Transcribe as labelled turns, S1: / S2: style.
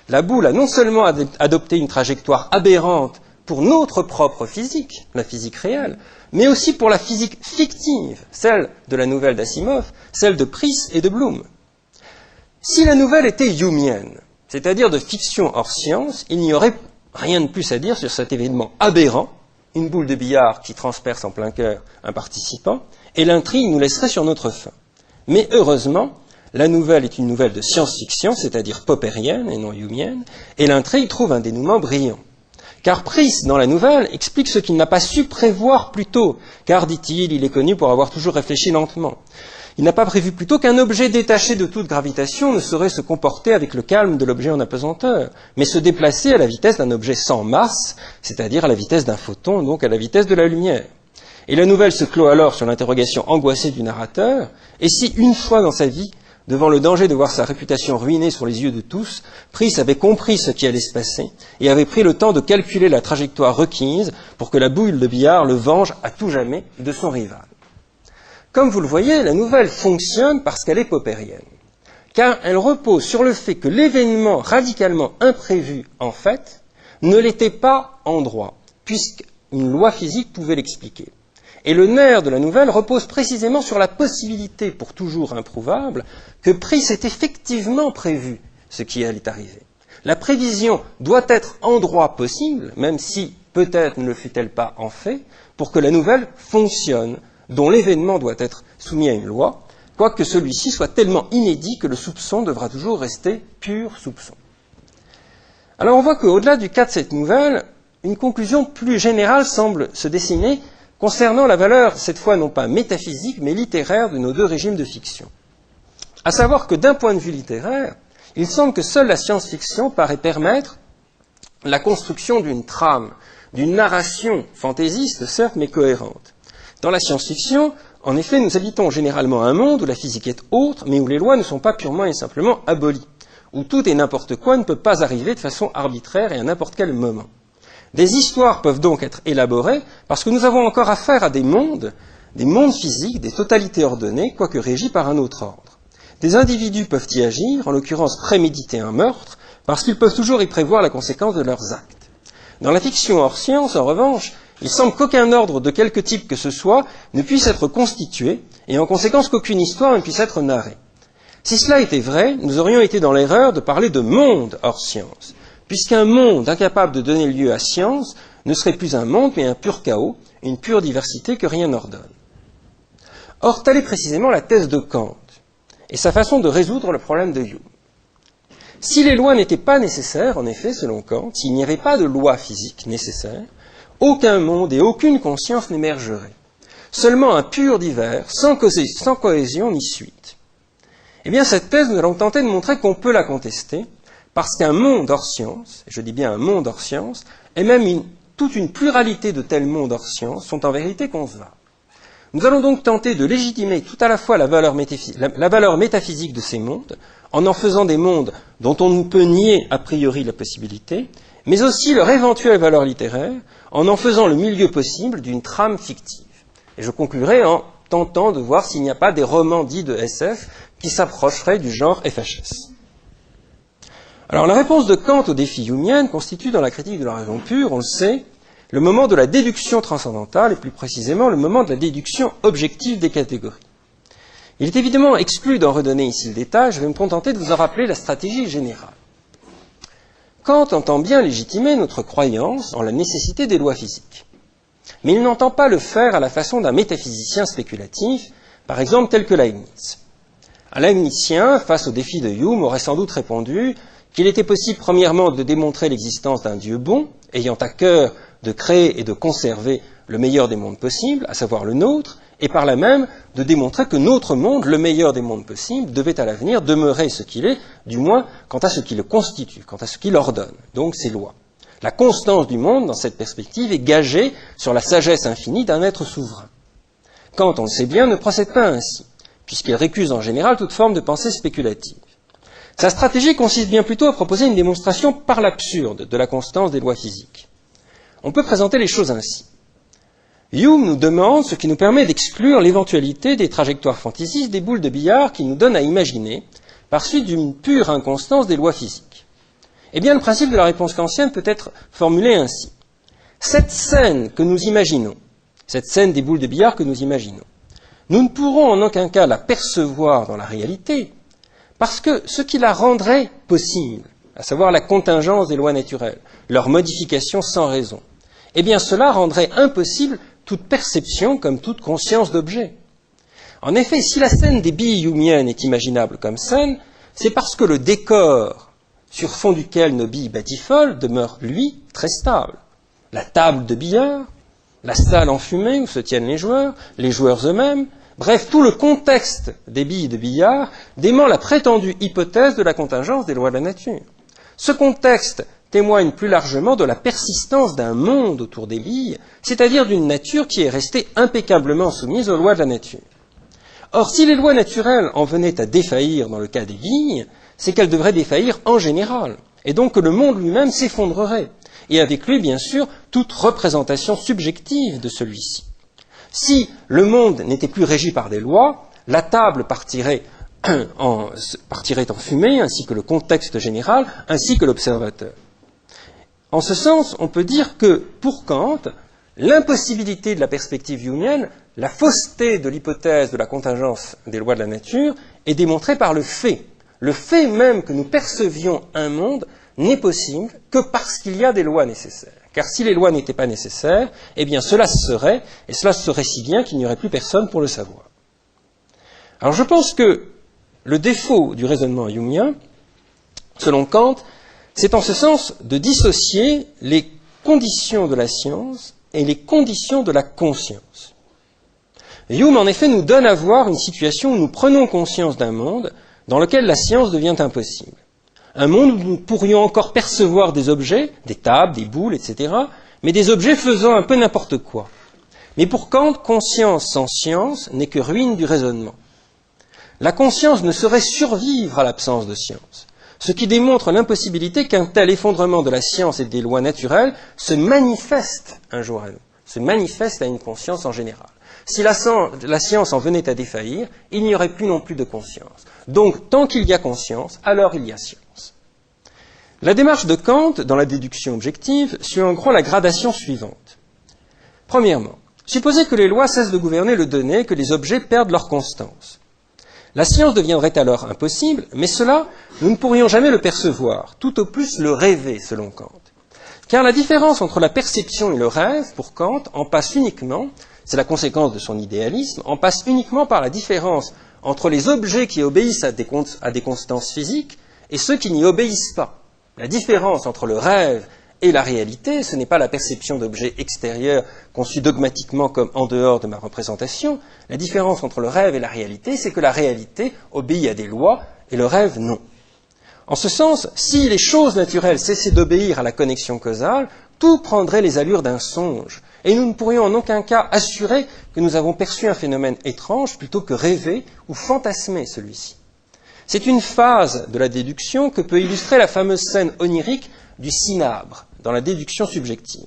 S1: La boule a non seulement adopté une trajectoire aberrante pour notre propre physique, la physique réelle, mais aussi pour la physique fictive, celle de la nouvelle d'Asimov, celle de Price et de Bloom. Si la nouvelle était humienne, c'est-à-dire de fiction hors science, il n'y aurait rien de plus à dire sur cet événement aberrant, une boule de billard qui transperce en plein cœur un participant, et l'intrigue nous laisserait sur notre faim. Mais heureusement, la nouvelle est une nouvelle de science-fiction, c'est-à-dire poppérienne et non humienne, et l'intrigue trouve un dénouement brillant. Car Price, dans la nouvelle, explique ce qu'il n'a pas su prévoir plus tôt, car, dit-il, il est connu pour avoir toujours réfléchi lentement. Il n'a pas prévu plus tôt qu'un objet détaché de toute gravitation ne saurait se comporter avec le calme de l'objet en apesanteur, mais se déplacer à la vitesse d'un objet sans masse, c'est-à-dire à la vitesse d'un photon, donc à la vitesse de la lumière. Et la nouvelle se clôt alors sur l'interrogation angoissée du narrateur, et si une fois dans sa vie, devant le danger de voir sa réputation ruinée sur les yeux de tous, Price avait compris ce qui allait se passer et avait pris le temps de calculer la trajectoire requise pour que la boule de billard le venge à tout jamais de son rival. Comme vous le voyez, la nouvelle fonctionne parce qu'elle est poppérienne, car elle repose sur le fait que l'événement radicalement imprévu, en fait, ne l'était pas en droit, puisqu'une loi physique pouvait l'expliquer. Et le nerf de la nouvelle repose précisément sur la possibilité, pour toujours improuvable, que Price ait effectivement prévu ce qui allait arriver. La prévision doit être en droit possible, même si peut-être ne le fut-elle pas en fait, pour que la nouvelle fonctionne, dont l'événement doit être soumis à une loi, quoique celui-ci soit tellement inédit que le soupçon devra toujours rester pur soupçon. Alors on voit qu'au-delà du cas de cette nouvelle, une conclusion plus générale semble se dessiner concernant la valeur, cette fois non pas métaphysique, mais littéraire de nos deux régimes de fiction. À savoir que d'un point de vue littéraire, il semble que seule la science-fiction paraît permettre la construction d'une trame, d'une narration fantaisiste, certes, mais cohérente. Dans la science-fiction, en effet, nous habitons généralement un monde où la physique est autre, mais où les lois ne sont pas purement et simplement abolies, où tout et n'importe quoi ne peut pas arriver de façon arbitraire et à n'importe quel moment. Des histoires peuvent donc être élaborées parce que nous avons encore affaire à des mondes physiques, des totalités ordonnées, quoique régies par un autre ordre. Des individus peuvent y agir, en l'occurrence préméditer un meurtre, parce qu'ils peuvent toujours y prévoir la conséquence de leurs actes. Dans la fiction hors science, en revanche, il semble qu'aucun ordre de quelque type que ce soit ne puisse être constitué, et en conséquence qu'aucune histoire ne puisse être narrée. Si cela était vrai, nous aurions été dans l'erreur de parler de monde hors science, puisqu'un monde incapable de donner lieu à science ne serait plus un monde, mais un pur chaos, une pure diversité que rien n'ordonne. Or, telle est précisément la thèse de Kant, et sa façon de résoudre le problème de Hume. Si les lois n'étaient pas nécessaires, en effet, selon Kant, s'il n'y avait pas de loi physique nécessaire, aucun monde et aucune conscience n'émergerait. Seulement un pur divers, sans cohésion ni suite. Eh bien, cette thèse, nous allons tenter de montrer qu'on peut la contester, parce qu'un monde hors science, et je dis bien un monde hors science, et même toute une pluralité de tels mondes hors science sont en vérité concevables. Nous allons donc tenter de légitimer tout à la fois la valeur métaphysique de ces mondes, en faisant des mondes dont on ne peut nier a priori la possibilité, mais aussi leur éventuelle valeur littéraire, en faisant le milieu possible d'une trame fictive. Et je conclurai en tentant de voir s'il n'y a pas des romans dits de SF qui s'approcheraient du genre FHS. Alors la réponse de Kant au défi humien constitue dans la critique de la raison pure, on le sait, le moment de la déduction transcendantale et plus précisément le moment de la déduction objective des catégories. Il est évidemment exclu d'en redonner ici le détail, je vais me contenter de vous en rappeler la stratégie générale. Kant entend bien légitimer notre croyance en la nécessité des lois physiques. Mais il n'entend pas le faire à la façon d'un métaphysicien spéculatif, par exemple tel que Leibniz. Un Leibnizien, face au défi de Hume, aurait sans doute répondu qu'il était possible premièrement de démontrer l'existence d'un Dieu bon, ayant à cœur de créer et de conserver le meilleur des mondes possibles, à savoir le nôtre, et par là même de démontrer que notre monde, le meilleur des mondes possibles, devait à l'avenir demeurer ce qu'il est, du moins quant à ce qui le constitue, quant à ce qui l'ordonne, donc ses lois. La constance du monde, dans cette perspective, est gagée sur la sagesse infinie d'un être souverain. Kant, on le sait bien, ne procède pas ainsi, puisqu'il récuse en général toute forme de pensée spéculative. Sa stratégie consiste bien plutôt à proposer une démonstration par l'absurde de la constance des lois physiques. On peut présenter les choses ainsi. Hume nous demande ce qui nous permet d'exclure l'éventualité des trajectoires fantaisistes des boules de billard qui nous donnent à imaginer, par suite d'une pure inconstance des lois physiques. Eh bien, le principe de la réponse kantienne peut être formulé ainsi. Cette scène que nous imaginons, cette scène des boules de billard que nous imaginons, nous ne pourrons en aucun cas la percevoir dans la réalité, parce que ce qui la rendrait possible, à savoir la contingence des lois naturelles, leur modification sans raison, eh bien cela rendrait impossible toute perception comme toute conscience d'objet. En effet, si la scène des billes humiennes est imaginable comme scène, c'est parce que le décor sur fond duquel nos billes batifolent demeure, lui, très stable. La table de billard, la salle enfumée où se tiennent les joueurs eux-mêmes, bref, tout le contexte des billes de billard dément la prétendue hypothèse de la contingence des lois de la nature. Ce contexte témoigne plus largement de la persistance d'un monde autour des billes, c'est-à-dire d'une nature qui est restée impeccablement soumise aux lois de la nature. Or, si les lois naturelles en venaient à défaillir dans le cas des billes, c'est qu'elles devraient défaillir en général, et donc que le monde lui-même s'effondrerait, et avec lui, bien sûr, toute représentation subjective de celui-ci. Si le monde n'était plus régi par des lois, la table partirait en fumée, ainsi que le contexte général, ainsi que l'observateur. En ce sens, on peut dire que, pour Kant, l'impossibilité de la perspective humienne, la fausseté de l'hypothèse de la contingence des lois de la nature, est démontrée par le fait. Le fait même que nous percevions un monde n'est possible que parce qu'il y a des lois nécessaires. Car si les lois n'étaient pas nécessaires, eh bien cela se serait, et cela se serait si bien qu'il n'y aurait plus personne pour le savoir. Alors je pense que le défaut du raisonnement humien, selon Kant, c'est en ce sens de dissocier les conditions de la science et les conditions de la conscience. Hume, en effet, nous donne à voir une situation où nous prenons conscience d'un monde dans lequel la science devient impossible. Un monde où nous pourrions encore percevoir des objets, des tables, des boules, etc., mais des objets faisant un peu n'importe quoi. Mais pour Kant, conscience sans science n'est que ruine du raisonnement. La conscience ne saurait survivre à l'absence de science, ce qui démontre l'impossibilité qu'un tel effondrement de la science et des lois naturelles se manifeste un jour à nous, se manifeste à une conscience en général. Si la science en venait à défaillir, il n'y aurait plus non plus de conscience. Donc, tant qu'il y a conscience, alors il y a science. La démarche de Kant, dans la déduction objective, suit en gros la gradation suivante. Premièrement, supposez que les lois cessent de gouverner le donné, que les objets perdent leur constance. La science deviendrait alors impossible, mais cela, nous ne pourrions jamais le percevoir, tout au plus le rêver, selon Kant. Car la différence entre la perception et le rêve, pour Kant, en passe uniquement, c'est la conséquence de son idéalisme, en passe uniquement par la différence entre les objets qui obéissent à des constances physiques et ceux qui n'y obéissent pas. La différence entre le rêve et la réalité, ce n'est pas la perception d'objets extérieurs conçus dogmatiquement comme en dehors de ma représentation. La différence entre le rêve et la réalité, c'est que la réalité obéit à des lois et le rêve non. En ce sens, si les choses naturelles cessaient d'obéir à la connexion causale, tout prendrait les allures d'un songe, et nous ne pourrions en aucun cas assurer que nous avons perçu un phénomène étrange plutôt que rêver ou fantasmer celui-ci. C'est une phase de la déduction que peut illustrer la fameuse scène onirique du cinabre dans la déduction subjective.